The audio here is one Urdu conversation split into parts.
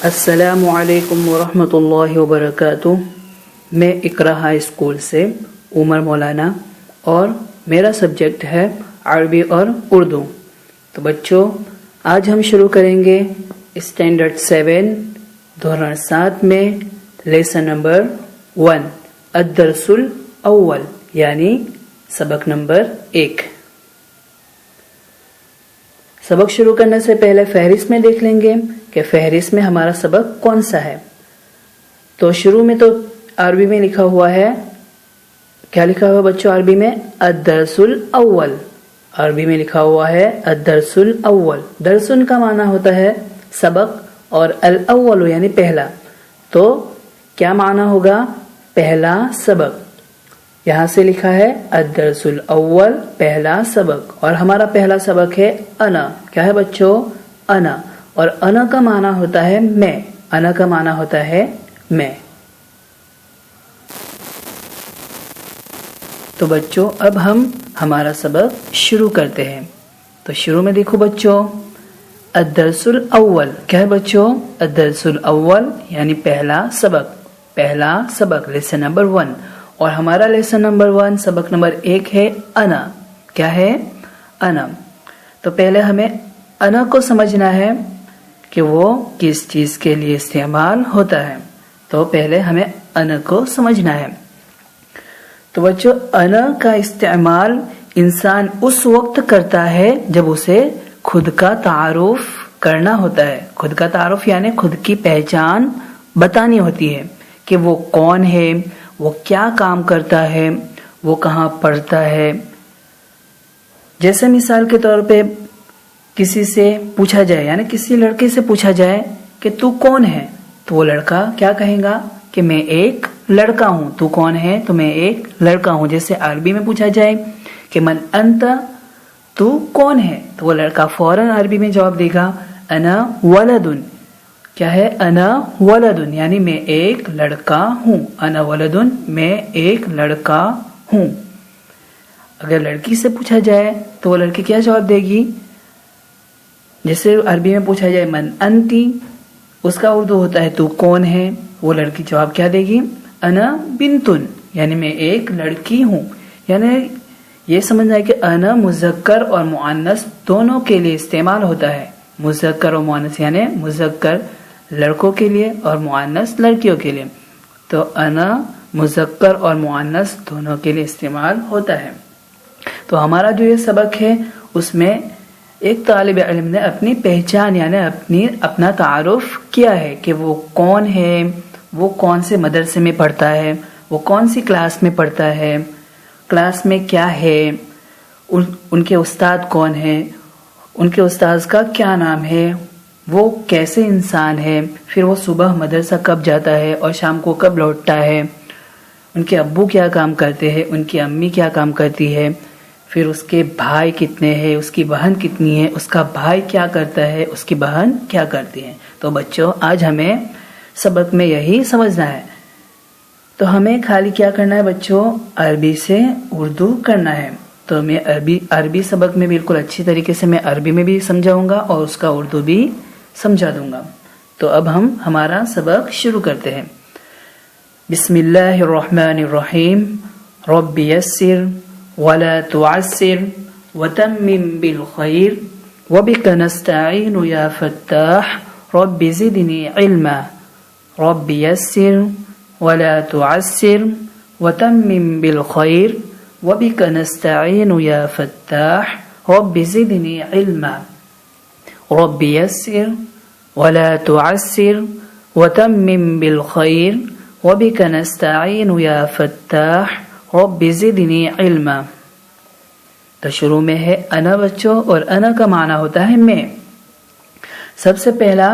السلام علیکم ورحمۃ اللہ وبرکاتہ۔ میں اقرا ہائی اسکول سے عمر مولانا اور میرا سبجیکٹ ہے عربی اور اردو۔ تو بچوں، آج ہم شروع کریں گے اسٹینڈرڈ 7 دوران 7 میں لیسن نمبر 1 الدرس الاول یعنی سبق نمبر 1۔ سبق شروع کرنے سے پہلے فہرست میں دیکھ لیں گے کہ فہرست میں ہمارا سبق کون سا ہے۔ تو شروع میں تو عربی میں لکھا ہوا ہے، کیا لکھا ہوا بچوں عربی میں؟ الدرس الاول۔ عربی میں لکھا ہوا ہے الدرس الاول۔ درسن کا معنی ہوتا ہے سبق اور الاول یعنی پہلا، تو کیا معنی ہوگا؟ پہلا سبق۔ یہاں سے لکھا ہے الدرس الاول پہلا سبق، اور ہمارا پہلا سبق ہے انا۔ کیا ہے بچوں؟ انا۔ اور انا کا معنی ہوتا ہے میں۔ انا کا معنی ہوتا ہے میں۔ تو بچوں اب ہم ہمارا سبق شروع کرتے ہیں۔ تو شروع میں دیکھو بچوں، الدرس الاول کیا ہے بچوں؟ الدرس الاول یعنی پہلا سبق۔ پہلا سبق لیسن نمبر 1، اور ہمارا لیسن نمبر 1 سبق نمبر 1 ہے انا۔ کیا ہے؟ انا۔ تو پہلے ہمیں انا کو سمجھنا ہے کہ وہ کس چیز کے لیے استعمال ہوتا ہے۔ تو پہلے ہمیں انا کو سمجھنا ہے۔ تو بچوں انا کا استعمال انسان اس وقت کرتا ہے جب اسے خود کا تعارف کرنا ہوتا ہے۔ خود کا تعارف یعنی خود کی پہچان بتانی ہوتی ہے کہ وہ کون ہے، وہ کیا کام کرتا ہے، وہ کہاں پڑھتا ہے۔ جیسے مثال کے طور پہ کسی سے پوچھا جائے، یعنی کسی لڑکے سے پوچھا جائے کہ تو کون ہے، تو وہ لڑکا کیا کہے گا کہ میں ایک لڑکا ہوں۔ تو کون ہے؟ تو میں ایک لڑکا ہوں۔ جیسے عربی میں پوچھا جائے کہ من انت، تو کون ہے، تو وہ لڑکا فوراً عربی میں جواب دے گا انا ولدن۔ کیا ہے؟ انا ولدن یعنی میں ایک لڑکا ہوں۔ انا ولدن میں ایک لڑکا ہوں۔ اگر لڑکی سے پوچھا جائے تو وہ لڑکی کیا جواب دے گی؟ جیسے عربی میں پوچھا جائے من انتی، اس کا اردو ہوتا ہے تو کون ہے، وہ لڑکی جواب کیا دے گی؟ انا بنتن یعنی میں ایک لڑکی ہوں۔ یعنی یہ سمجھنا ہے کہ انا مذکر اور مؤنث دونوں کے لیے استعمال ہوتا ہے۔ مذکر اور مؤنث یعنی مذکر لڑکوں کے لیے اور مؤنث لڑکیوں کے لیے۔ تو انا مذکر اور مؤنث دونوں کے لیے استعمال ہوتا ہے۔ تو ہمارا جو یہ سبق ہے اس میں ایک طالب علم نے اپنی پہچان یعنی اپنا تعارف کیا ہے کہ وہ کون ہے، وہ کون سے مدرسے میں پڑھتا ہے، وہ کون سی کلاس میں پڑھتا ہے، کلاس میں کیا ہے، ان کے استاد کون ہیں، ان کے استاذ کا کیا نام ہے، وہ کیسے انسان ہے، پھر وہ صبح مدرسہ کب جاتا ہے اور شام کو کب لوٹتا ہے، ان کے ابو کیا کام کرتے ہیں، ان کی امی کیا کام کرتی ہے، پھر اس کے بھائی کتنے ہیں، اس کی بہن کتنی ہے، اس کا بھائی کیا کرتا ہے، اس کی بہن کیا کرتی ہے۔ تو بچوں آج ہمیں سبق میں یہی سمجھنا ہے۔ تو ہمیں خالی کیا کرنا ہے بچوں؟ عربی سے اردو کرنا ہے۔ تو میں عربی سبق میں بالکل اچھی طریقے سے میں عربی میں بھی سمجھاؤں گا اور اس کا اردو بھی سمجھا دوں گا۔ تو اب ہم ہمارا سبق شروع کرتے ہیں۔ بسم اللہ الرحمن الرحیم۔ رب یسر ولا تعسر وتمم بالخیر وبک نستعین یا فتاح رب زدنی علما۔ رب یسر ولا تعسر وتمم بالخیر وبک نستعین یا فتاح رب زدنی علما۔ رب یسر ولا تعسر وتمم بالخیر وبک نستعین یا فتاح رب زدنی علما۔ تو شروع میں ہے انا بچوں، اور انا کا معنی ہوتا ہے میں۔ سب سے پہلا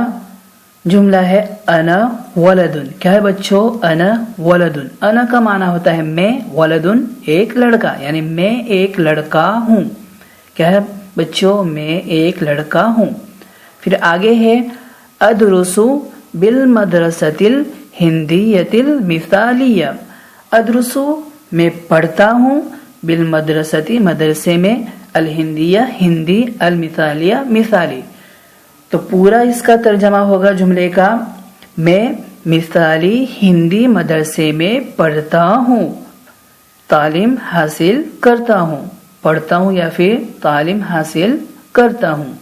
جملہ ہے انا ولدن۔ کیا ہے بچوں؟ انا ولدن۔ انا کا معنی ہوتا ہے میں، ولدن ایک لڑکا یعنی میں ایک لڑکا ہوں۔ کیا ہے بچوں؟ میں ایک لڑکا ہوں۔ پھر آگے ہے ادرس بالمدرسۃ الہندیۃ المثالیہ۔ ادرس میں پڑھتا ہوں، بالمدرسۃ مدرسے میں، الہندیہ ہندی، المثالیہ مثالی۔ تو پورا اس کا ترجمہ ہوگا جملے کا، میں مثالی ہندی مدرسے میں پڑھتا ہوں، تعلیم حاصل کرتا ہوں، پڑھتا ہوں یا پھر تعلیم حاصل کرتا ہوں۔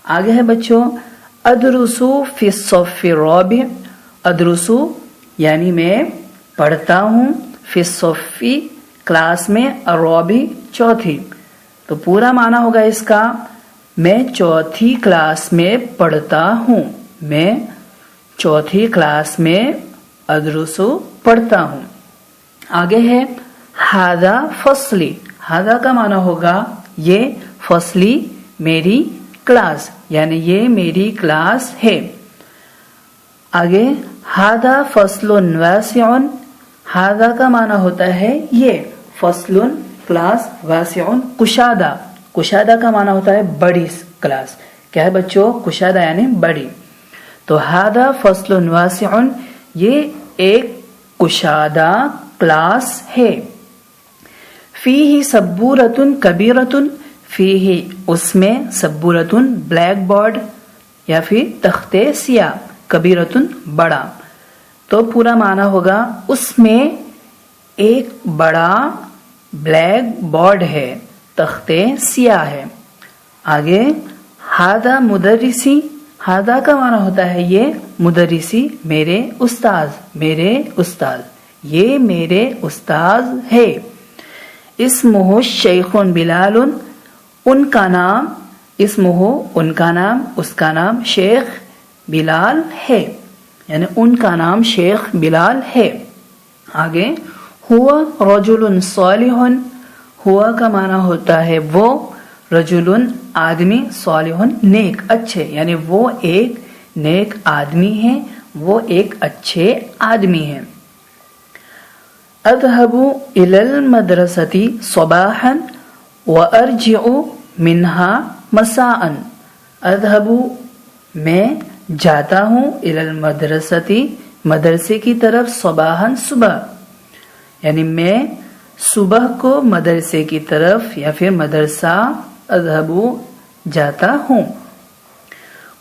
آگے ہے بچوں، ادرسو فی الصف الرابع، ادرسو یعنی میں پڑھتا ہوں، فی الصف کلاس میں، الرابع چوتھی، تو پورا معنی ہوگا اس کا، میں چوتھی کلاس میں پڑھتا ہوں، میں چوتھی کلاس میں ادرسو پڑھتا ہوں۔ آگے ہے ھذا فصلی، ھذا کا معنی ہوگا یہ، فصلی میری کلاس، یعنی یہ میری کلاس ہے۔ آگے ھذا فصل واسع، ھذا کا معنی ہوتا ہے یہ، فصل کلاس، واسع کشادہ، کشادہ کا معنی ہوتا ہے بڑی کلاس، کیا ہے بچوں؟ کشادہ یعنی بڑی، تو ھذا فصل واسع یہ ایک کشادہ کلاس ہے۔ فیہ سبورۃ کبیرۃ، فیہ اس میں، سبورۃ بلیک بورڈ یا پھر تختے سیاہ، کبیرۃ بڑا، تو پورا معنی ہوگا اس میں ایک بڑا بلیک بورڈ ہے، تختے سیاہ ہے۔ آگے ھذا مدرسی، ھذا کا معنی ہوتا ہے یہ، مدرسی میرے استاذ، میرے استاذ، یہ میرے استاذ ہے۔ اسمہ الشیخ بلال، ان کا نام، اسمہ ان کا نام، اس کا نام شیخ بلال ہے، یعنی ان کا نام شیخ بلال ہے۔ آگے ہوا رجل صالح، ہوا کا معنی ہوتا ہے وہ، رجل آدمی، صالح نیک، اچھے، یعنی وہ ایک نیک آدمی ہے، وہ ایک اچھے آدمی ہیں۔ اذهب الى المدرسة صباحا وارجع منها مساء، اذهب میں جاتا ہوں، الى المدرسة مدرسے کی طرف، صباحا صبح، یعنی میں صبح کو مدرسے کی طرف یا پھر مدرسہ، اذهب جاتا ہوں،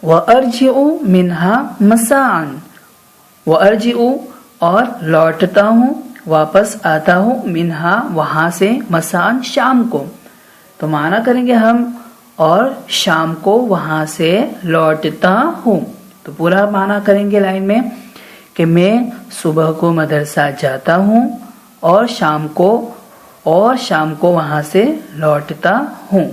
وارجع منها مساء، وارجع اور لوٹتا ہوں، واپس آتا ہوں، منہا وہاں سے، مساء شام کو، تو معنی کریں گے ہم، اور شام کو وہاں سے لوٹتا ہوں، تو پورا معنی کریں گے لائن میں کہ میں صبح کو مدرسہ جاتا ہوں اور شام کو وہاں سے لوٹتا ہوں۔